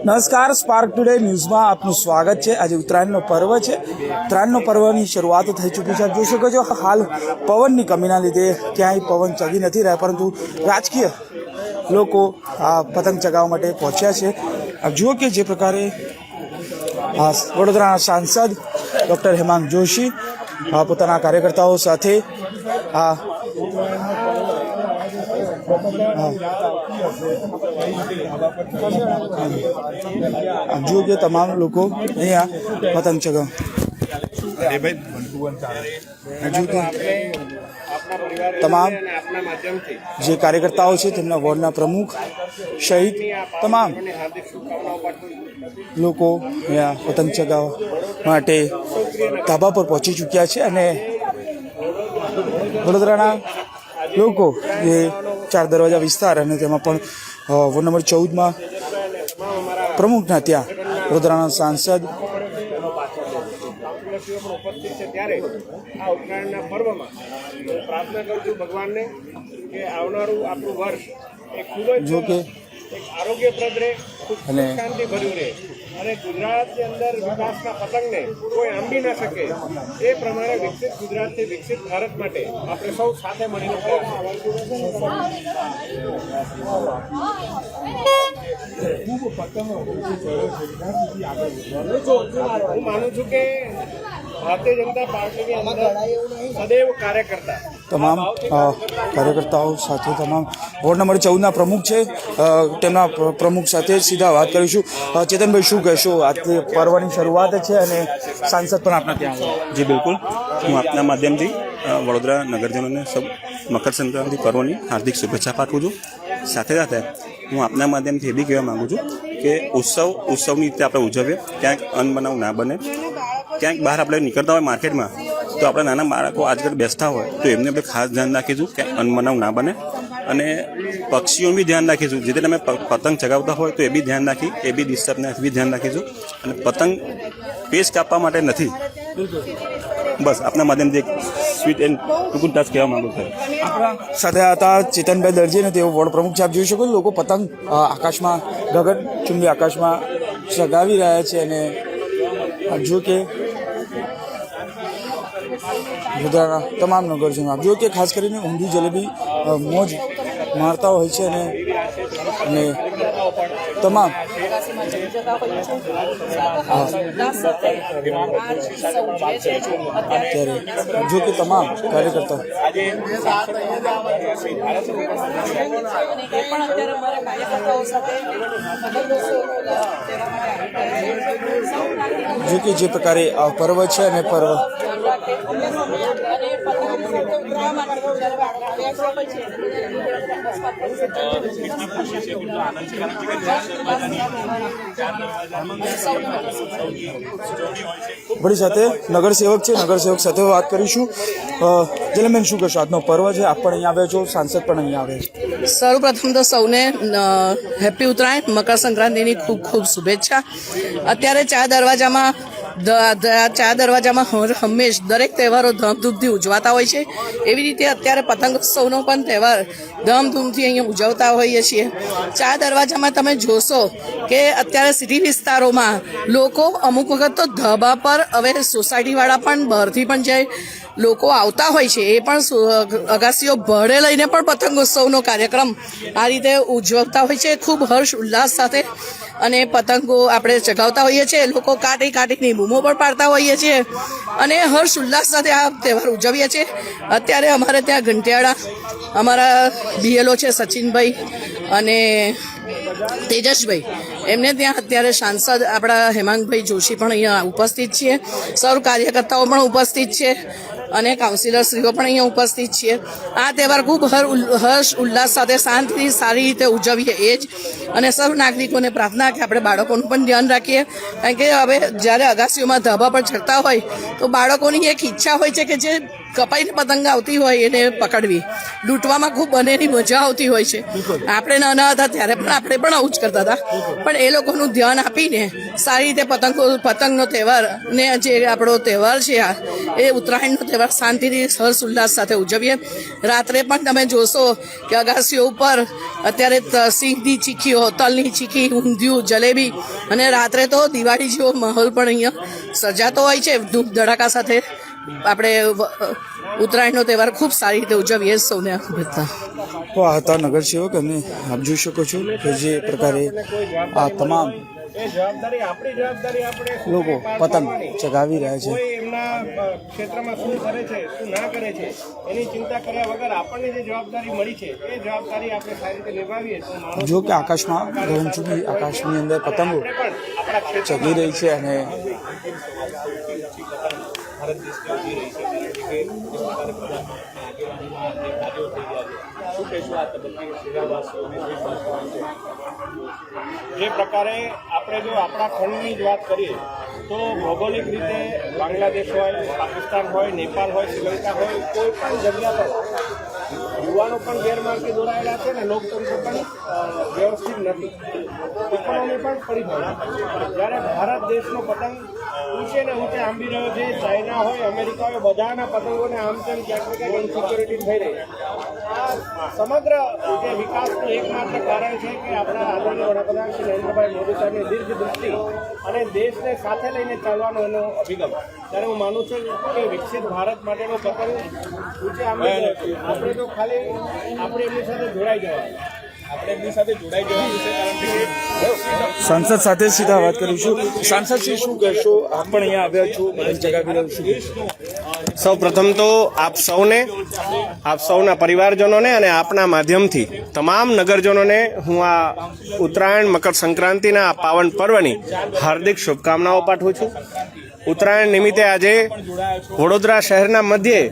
નમસ્કાર, spark today ન્યૂઝમાં આપનું સ્વાગત છે। આજે ઉત્તરાયણનો પર્વ છે। ઉત્તરાયણનો પર્વની શરૂઆત થઈ ચૂકી છે। જોઈ શકો છો હાલ પવનની કમીના લીધે ક્યાંય પવન ચગી નથી રહ્યા, પરંતુ રાજકીય લોકો આ પતંગ ચગાવવા માટે પહોંચ્યા છે। આપ જુઓ કે જે પ્રકારે વડોદરાના સાંસદ ડૉક્ટર હેમાંગ જોશી પોતાના કાર્યકર્તાઓ સાથે જો કે તમામ લોકો અહીંયા પતંગ ચગાવ તમામ જે કાર્યકર્તાઓ છે તેમના વોર્ડના પ્રમુખ સહિત તમામ લોકો અહીંયા પતંગ ચગાવવા માટે ધાબા પર પહોંચી ચૂક્યા છે। અને વડોદરાના લોકો જે ચાર દરવાજા વિસ્તાર અને તેમાં પણ વોર્ડ નંબર 14માં પ્રમુખના ત્યાં વડોદરાના સાંસદ ઉપસ્થિત છે, ત્યારે આ ઉત્તરાયણના પર્વમાં પ્રાર્થના કરું છું ભગવાનને કે આવનારું આપણું વર્ષ એ ખૂબ જ એક આરોગ્યપ્રદ રહે, અને શાંતિ ભર્યું રહે, અને ગુજરાતની અંદર વિકાસના પતંગને કોઈ આંબી ના શકે એ પ્રમાણે વિકસિત ગુજરાતથી વિકસિત ભારત માટે આપણે સૌ સાથે મળીને પ્રયાસ હું માનું છું કે ભારતીય જનતા પાર્ટીની અંદર સદૈવ કાર્યકર્તા તમામ કાર્યકર્તાઓ સાથે તમામ વોર્ડ નંબર 14ના પ્રમુખ છે, તેમના પ્રમુખ સાથે સીધા વાત કરીશું। ચેતનભાઈ, શું કહેશો? આજથી પર્વની શરૂઆત છે અને સાંસદ પણ આપના ત્યાં આવ્યા। જી બિલકુલ, હું આપના માધ્યમથી વડોદરા નગરજનોને સૌ મકર સંક્રાંતિ પર્વની હાર્દિક શુભેચ્છા પાઠવું છું। સાથે સાથે હું આપના માધ્યમથી એ બી કહેવા માગું છું કે ઉત્સવની રીતે આપણે ઉજવીએ, ક્યાંક અનબનાવ ના બને। ક્યાંક બહાર આપણે નીકળતા હોય માર્કેટમાં, તો આપણા નાના બાળકો આજકાલ બેસતા હોય તો એમને આપણે ખાસ ધ્યાન રાખીશું કે અનબનાવ ના બને, અને પક્ષીઓનું બી ધ્યાન રાખીશું। જે તમે પતંગ ચગાવતા હોય તો એ બી ધ્યાન રાખી, એ બી ડિસ્ટર્બને બી ધ્યાન રાખીશું। અને પતંગ પેચ કાપવા માટે નથી, બસ આપના માધ્યમથી એક સ્વીટ એન્ડ ટૂંકું ટચ કહેવા માંગુ છું। આપણા સાથે હતા ચેતનભાઈ દરજી, અને તેઓ વોર્ડ પ્રમુખ છે। આપ જોઈ શકો લોકો પતંગ આકાશમાં ગગનચુંબી આકાશમાં ચગાવી રહ્યા છે। અને જો કે વડોદરાના તમામ નગરજનો આપ જો કે ખાસ કરીને ઊંધી જલેબી મોજ મારતા હોય છે, અને તમામ અત્યારે જો કે તમામ કાર્યકર્તા જો કે જે પ્રકારે પર્વ છે અને પર્વ વળી સાથે નગરસેવક છે, નગરસેવક સાથે વાત કરીશું। જલમેન, શું કહેશો? આજનો પર્વ છે, આપ પણ અહીંયા આવ્યા છો, સાંસદ પણ અહીંયા આવે છે। સર્વપ્રથમ તો સૌને હેપી ઉત્તરાયણ, મકર સંક્રાંતિની ખૂબ ખૂબ શુભેચ્છા। અત્યારે ચા દરવાજામાં હંમેશ દરેક તહેવારો ધામધૂમથી ઉજવાતા હોય છે, એવી રીતે અત્યારે પતંગોત્સવનો પણ તહેવાર ધામધૂમથી અહીંયા ઉજવતા હોઈએ છીએ। ચા દરવાજામાં તમે જોશો કે અત્યારે સિટી વિસ્તારોમાં લોકો અમુક વખત તો ધાબા પર, હવે સોસાયટીવાળા પણ બહારથી પણ જાય લોકો આવતા હોય છે, એ પણ અગાસીઓ ભાડે લઈને પણ પતંગોત્સવનો કાર્યક્રમ આ રીતે ઉજવતા હોય છે, ખૂબ હર્ષ ઉલ્લાસ સાથે। અને પતંગો આપણે ચગાવતા હોઈએ છીએ, લોકો કાઢીની બૂમો પણ પાડતા હોઈએ છીએ, અને હર્ષ ઉલ્લાસ સાથે આ તહેવાર ઉજવીએ છીએ। અત્યારે અમારે ત્યાં ઘંટિયાળા અમારા બીએલઓ છે સચિનભાઈ અને તેજસભાઈ, એમને ત્યાં અત્યારે સાંસદ આપણા હેમાંગભાઈ જોશી પણ અહીંયા ઉપસ્થિત છીએ, સૌ કાર્યકર્તાઓ પણ ઉપસ્થિત છે, અને કાઉન્સિલરશ્રીઓ પણ અહીંયા ઉપસ્થિત છીએ। આ તહેવાર ખૂબ હર્ષ ઉલ્લાસ સાથે શાંતિથી સારી રીતે ઉજવીએ એ જ, અને સૌ નાગરિકોને પ્રાર્થના કે આપણે બાળકોનું પણ ધ્યાન રાખીએ, કારણ કે હવે જ્યારે અગાસીઓમાં ધાબા પર ચડતા હોય તો બાળકોની એક ઈચ્છા હોય છે કે જે કપાઈને પતંગ આવતી હોય એને પકડવી, લૂંટવામાં ખૂબ બનેની મજા આવતી હોય છે. આપણે નાના હતા ત્યારે પણ આપણે પણ આવું જ કરતા હતા, પણ એ લોકોનું ધ્યાન આપીને સારી રીતે પતંગનો તહેવાર ને જે આપણો તહેવાર છે એ ઉત્તરાયણનો તહેવાર શાંતિથી હર્ષ ઉલ્લાસ સાથે ઉજવીએ. રાત્રે પણ તમે જોશો કે અગાસીઓ ઉપર અત્યારે સિંગની ચીખીઓ, તલની ચીખી, ઊંધિયું, જલેબી, અને રાત્રે તો દિવાળી જેવો માહોલ પણ અહીંયા સર્જાતો હોય છે. ધૂપ ધડાકા સાથે આપણે ઉત્તરાયણનો તહેવાર ખૂબ સારી રીતે ઉજવીએ. સૌને શુભેચ્છા. તો આ હતા નગરસેવક, અને આપ જોઈ શકો છો કે જે પ્રકારે આ તમામ એ જવાબદારી આપણી જવાબદારી આપણે લોકો પતંગ ચગાવી રહ્યા છે. કોઈ એમના ક્ષેત્રમાં શું કરે છે શું ના કરે છે એની ચિંતા કર્યા વગર આપણને જે જવાબદારી મળી છે એ જવાબદારી આપણે સારી રીતે નિભાવીએ તો માણસ જો કે આકાશમાં ગગનચુંબી આકાશની અંદર પતંગો આપણા ક્ષેત્ર ચગી રહી છે, અને ભારત દેશની ઉભી રહી છે. જે પ્રકારે આપણે જો આપણા ખંડની જ વાત કરીએ તો ભૌગોલિક રીતે બાંગ્લાદેશ હોય, પાકિસ્તાન હોય, નેપાળ હોય, શ્રીલંકા હોય, કોઈ પણ જગ્યા પર યુવાનો પણ ગેરમાર્ગે દોરાયેલા છે ને લોકતંત્ર પણ વ્યવસ્થિત નથી, ઇકોનોમી પણ પડી ગઈ. જ્યારે ભારત દેશનો પતંગ ઊંચે ને ઊંચે આંબી રહ્યો છે, ચાઇના હોય, અમેરિકા હોય, બધાના પતંગોને આમ તેમ ક્યાંક ને ક્યાંક ઇન્સિક્યોરિટી થઈ રહી છે. આ સમગ્ર જે વિકાસનું એકમાત્ર કારણ છે કે આપણા આદરણીય વડાપ્રધાન શ્રી નરેન્દ્રભાઈ મોદી સાહેબની દીર્ઘ દૃષ્ટિ અને દેશને સાથે લઈને ચાલવાનો એનો અભિગમ. ત્યારે હું માનું છું કે વિકસિત ભારત માટેનો પતંગ ઊંચે આંબી રહ્યો છે. આપણે તો ખાલી આપણે એમની સાથે જોડાઈ જવાનું, સાંસદ સાથે સીધા વાત કરીશું. સાંસદશ્રી, શું કહેશો? આપ પણ અહીંયા આવ્યા છો, પતંગ ચગાવી રહ્યો છું. સૌ પ્રથમ તો આપ સૌના પરિવારજનોને અને આપના માધ્યમથી તમામ નગરજનોને હું આ ઉત્તરાયણ મકર સંક્રાંતિના આ પાવન પર્વની હાર્દિક શુભકામનાઓ પાઠવું છું. ઉત્તરાયણ નિમિત્તે આજે વડોદરા શહેરના મધ્યે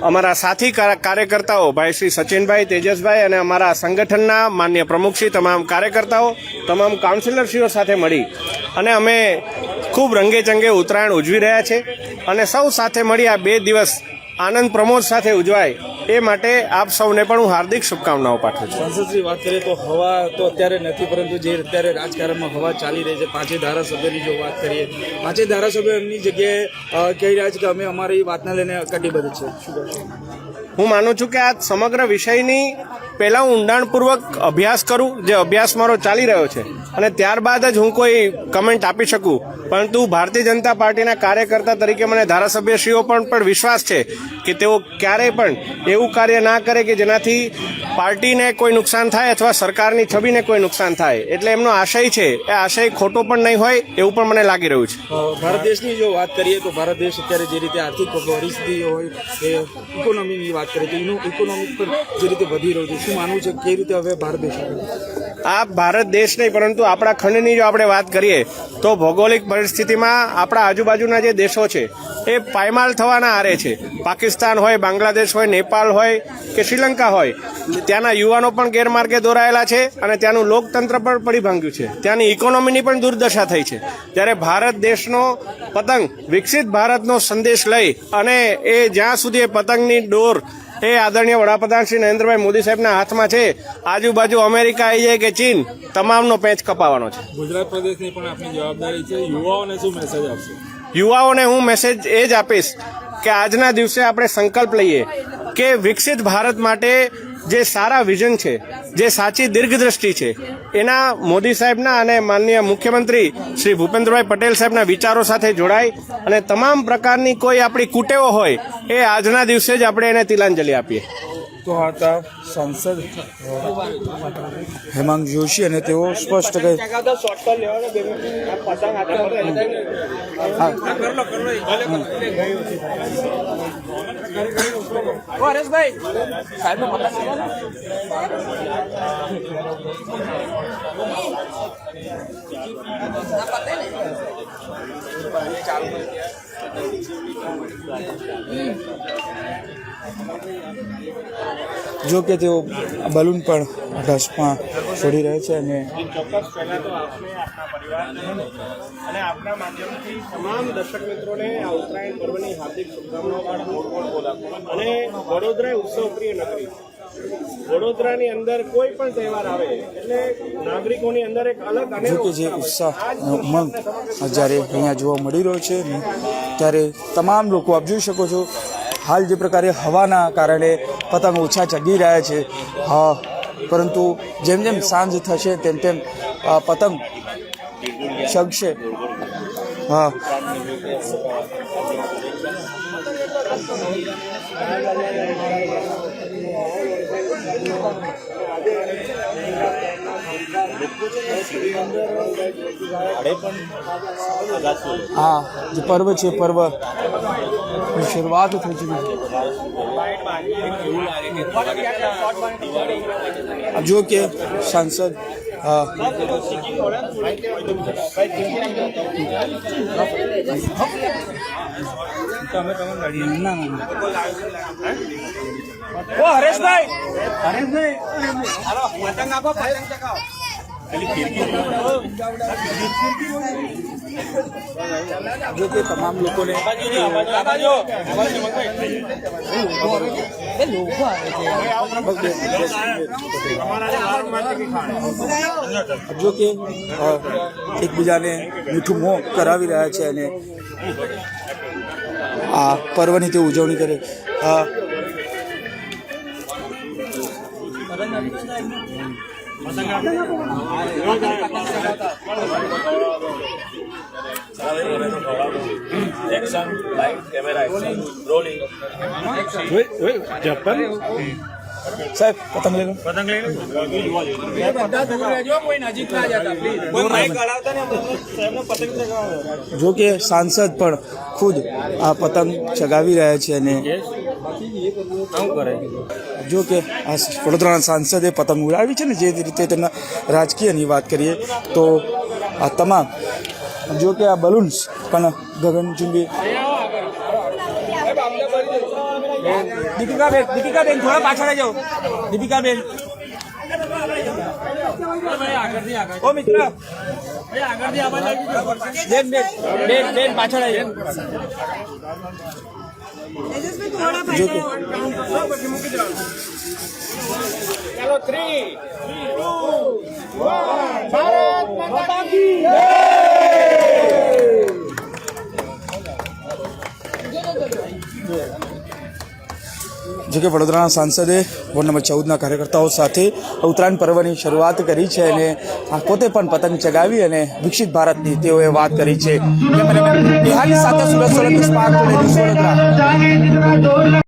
અમારા સાથી કાર્યકર્તાઓ ભાઈ શ્રી સચિનભાઈ, તેજસભાઈ અને અમારા સંગઠનના માન્ય પ્રમુખશ્રી, તમામ કાર્યકર્તાઓ, તમામ કાઉન્સિલરશ્રીઓ સાથે મળી અને અમે ખૂબ રંગે ચંગે ઉત્તરાયણ ઉજવી રહ્યા છે. અને સૌ સાથે મળી આ 2 દિવસ આનંદ પ્રમોદ સાથે ઉજવાય એ માટે આપ સૌને પણ હું હાર્દિક શુભકામનાઓ પાઠવું છું. સાંસદશ્રી, વાત કરીએ તો હવા તો અત્યારે નથી, પરંતુ જે અત્યારે રાજકારણમાં હવા ચાલી રહી છે, 5 ધારાસભ્યોની જો વાત કરીએ, 5 ધારાસભ્યો એમની જગ્યાએ કહી રહ્યા છે કે અમે અમારી વાતને લઈને કટિબદ્ધ છે. શું કહેશો? હું માનું છું કે આ સમગ્ર વિષયની પહેલાં હું ઊંડાણપૂર્વક અભ્યાસ કરું, જે અભ્યાસ મારો ચાલી રહ્યો છે, અને ત્યારબાદ જ હું કોઈ કમેન્ટ આપી શકું. પરંતુ ભારતીય જનતા પાર્ટીના કાર્યકર્તા તરીકે મને ધારાસભ્યશ્રીઓ પણ વિશ્વાસ છે કે તેઓ ક્યારેય પણ એવું કાર્ય ના કરે કે જેનાથી પાર્ટીને કોઈ નુકસાન થાય અથવા સરકારની છબીને કોઈ નુકસાન થાય. એટલે એમનો આશય છે એ આશય ખોટો પણ નહીં હોય એવું પણ મને લાગી રહ્યું છે. ભારત દેશની જો વાત કરીએ તો ભારત દેશ અત્યારે જે રીતે આર્થિક પરિસ્થિતિ હોય, એ ઇકોનોમીની વાત કરીએ તો એનું ઇકોનોમી પણ જે રીતે વધી રહ્યું છે, શું માનવું છે કેવી રીતે હવે ભારત દેશ આ ભારત દેશ નહીં પરંતુ આપણા ખંડની જો આપણે વાત કરીએ તો ભૌગોલિક પરિસ્થિતિમાં આપણા આજુબાજુના જે દેશો છે એ પાયમાલ થવાના આરે છે. પાકિસ્તાન હોય, બાંગ્લાદેશ હોય, નેપાળ હોય કે શ્રીલંકા હોય, ત્યાંના યુવાનો પણ ગેરમાર્ગે દોરાયેલા છે અને ત્યાંનું લોકતંત્ર પણ પડી ભાંગ્યું છે, ત્યાંની ઇકોનોમીની પણ દુર્દશા થઈ છે. ત્યારે ભારત દેશનો પતંગ વિકસિત ભારતનો સંદેશ લઈ અને એ જ્યાં સુધી એ પતંગની ડોર એ આદરણીય વડાપ્રધાન શ્રી નરેન્દ્રભાઈ મોદી સાહેબના હાથમાં છે, આજુબાજુ અમેરિકા આવી જાય કે ચીન, તમામનો પેચ કપાવવાનો છે. ગુજરાત પ્રદેશની પણ આપની જવાબદારી છે. યુવાઓને શું મેસેજ આપશે? યુવાઓને હું મેસેજ એ જ આપીશ કે આજના દિવસે આપણે સંકલ્પ લઈએ કે વિકસિત ભારત માટે જે સારા વિઝન છે, જે સાચી દીર્ઘદ્રષ્ટિ છે, એના મોદી સાહેબના અને માનનીય મુખ્યમંત્રી શ્રી ભૂપેન્દ્રભાઈ પટેલ સાહેબના વિચારો સાથે જોડાય અને તમામ પ્રકારની કોઈ આપણી કુટેવો હોય એ આજના દિવસે જ આપણે એને તિલાંજલિ આપીએ. તો હતા સાંસદ હેમાંગ જોશી, અને તેઓ સ્પષ્ટ કહે જો કે તેઓ બલૂન પણ આકાશમાં છોડી રહ્યા છે અને ચોક્કસ પહેલા તો આપને આપના પરિવારને અને આપના માધ્યમથી તમામ દર્શક મિત્રોને આ ઉત્તરાયણ પર્વની હાર્દિક શુભકામનાઓ પાઠવું અને વડોદરા એ ઉત્સવ પ્રિય નગરી. વડોદરાની અંદર કોઈ પણ તહેવાર આવે એટલે નાગરિકોની અંદર એક અલગ જો અનેરો કે જે ઉત્સાહ અને ઉમંગ જ્યારે અહીંયા જોવા મળી રહ્યો છે ને ત્યારે તમામ લોકો આપ જોઈ શકો છો હાલ જે પ્રકારે હવાના કારણે પતંગ ઓછા ચગી રહ્યા છે. હા, પરંતુ જેમ જેમ સાંજ થશે તેમ તેમ પતંગ ચગશે. હા, હા જે પર્વ છે પર્વની શરૂઆત થઈ ચૂકી છે. જો કે સાંસદ જો કે તમામ લોકોને જો કે એકબીજાને મીઠું મોં કરાવી રહ્યા છે અને આ પર્વની તે ઉજવણી કરે. સાહેબ પતંગ લઈ લો. જો કે સાંસદ પણ ખુદ આ પતંગ ચગાવી રહ્યા છે અને જો કે આ વડોદરાના સાંસદે પતંગ ઉડાવી છે ને જે રીતે તેમના રાજકીયની વાત કરીએ તો આ તમામ જો કે આ બલૂન્સ પણ ગગનચુંબી. દીપિકાબેન થોડા પાછળ આવી જાઓ. દીપિકાબેન ઓ મિત્ર બેન બેન બેન બેન પાછળ આવી જાઓ. જો કે ચાલો 3, 2, 1 ભારત માતા કી જય. જો કે વડોદરાના સાંસદે વોર્ડ નંબર 14ના કાર્યકર્તાઓ સાથે ઉત્તરાયણ પર્વની શરૂઆત કરી છે અને પોતે પણ પતંગ ચગાવી અને વિકસિત ભારતની તેઓએ વાત કરી છે. નિહાલી સાથે Surat Solanki spark today news Vadodara.